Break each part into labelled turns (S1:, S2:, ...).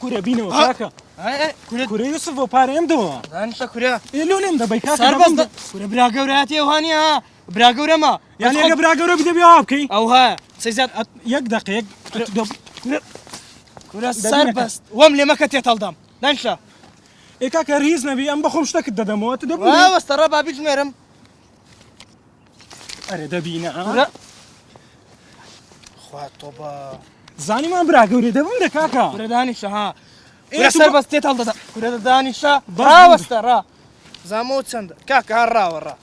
S1: کورە بینەوە کاکە کورە یوسف بۆ پارەیەم دەوە
S2: دانیشە کورە
S1: لۆ لێم دەبەی کاکە
S2: سەربەز کورە برا گەورەتی ئەوهانی ها برا گەورەمە
S1: یعنی ئەگە برا گەورە بدەبی ئاوا بکەی
S2: ئەو ها سەیزاد
S1: یەک دقیق
S2: کورە سەربەست وەم لێ مەکە تێتەڵدام دانیشە
S1: ئێ کاکە هیچ نەبی ئەم بەخۆم شتەکت دەدەمەوە تو دەبوو
S2: وەستە ڕە با بیژمێرم
S1: ئەرێ دەبینە
S2: خوا تۆ بە
S1: زانیمان برا گەورە دەبم دە کاکە
S2: کورە دانیشە ها کورە سەربەست تێتەڵ دەدەم کورە دانیشە
S1: بەس
S2: ڕاوەستە ڕا زامەوە چەندە کاکە هەر ڕاوە ڕا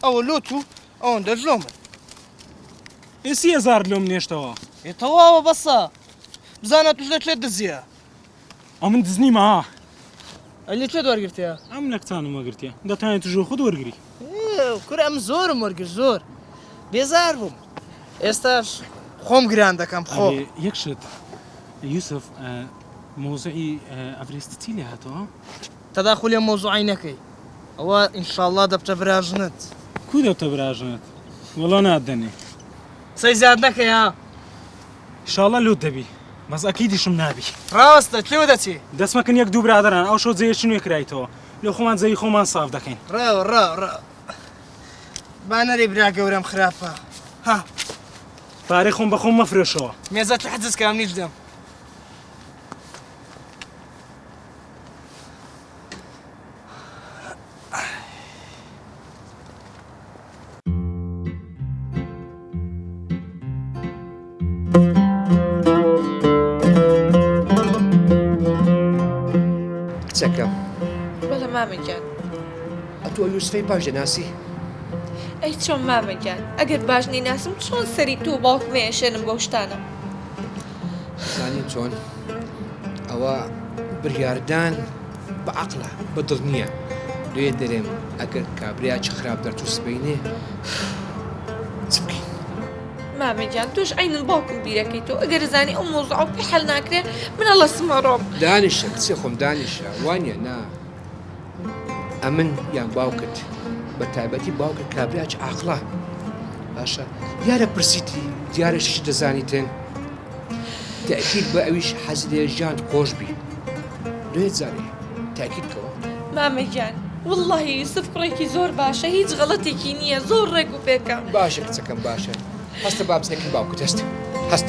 S2: ئەوە لۆت و ئەوەندە ژۆمە
S1: ئێ 30,000 لۆم نێشتەوە
S2: تەواوە بەسە بزانە توش لەکوێ دزیە
S1: ئەو من دزنیمە ها
S2: ئەلی چێ وەرگرتیە
S1: ئەم لە کچانم وەگرتیە دەتوانێت توژۆ خود وەرگری
S2: کورە ئەم زۆرم وەرگرت زۆر بێزار بووم ئێستاش خۆم گران دەکەم خۆ
S1: یەک شت یوسف مۆزعی ئەڤرێست چی لێ هاتەوە
S2: تەداخل لێ مۆزوعی نەکەی ئەوە ئینشاءڵڵا دەبتە براژنت
S1: کو دەبتە براژنت وەڵا نادەنێ
S2: سەی زیاد نەکەی ها
S1: ئینشاڵڵا لۆت دەبی بەس ئەکیدیشم نابی
S2: ڕاستە لێوە دەچی
S1: دەستمەکەن یەک دوو برادران ئەو شەو جێیەکی نوێ کرایتەوە لێ خۆمان جێی خۆمان ساف دەکەین
S2: ڕ بانەری برا گەورەم خراپە ها
S1: پارەی خۆم بە خۆم مەفرۆشەوە
S2: مێزە حەجز کام نیش دەم
S3: کچەکەم
S4: بەڵێ مامەگیان
S3: ئەتۆ یوسفەی باش دەناسی
S4: ئەی چۆن مامەگیان ئەگەر باش نیناسم چۆن سەری تۆ باوکمێشێنم بۆ شتانە
S3: زانین چۆن ئەوە بریاردان بە عەقڵە بە دڵ نییە دوێ دەرێم ئەگەر کابرا چ خراپ دەرچوو سبەینێ چ بکەین
S4: مامەگیان توش عینن باوکم بیرەکەی تۆ ئەگەر زانی ئەو مۆزوع پێ حەل ناکرێ منە لە سمەڕۆم
S3: دانیشە کچێ خۆم دانیشە وانە نا ئەمن یان باوکت بە تایبەتی باوکت کابرا چ عەقڵە باشە یارە پرسیتی دیارەشیش دەزانیتن تأکید بە ئەویش حەزی لێ ژیان خۆش بی دوێ جارێ تاکید کەوە
S4: مامەگیان واللهی یوسف کوڕێکی زۆر باشە هیچ غەڵەتێکی نییە زۆر ڕێک و پێکە
S3: باشە کچەکەم باشە هەستە با بچێکی باوکت هەست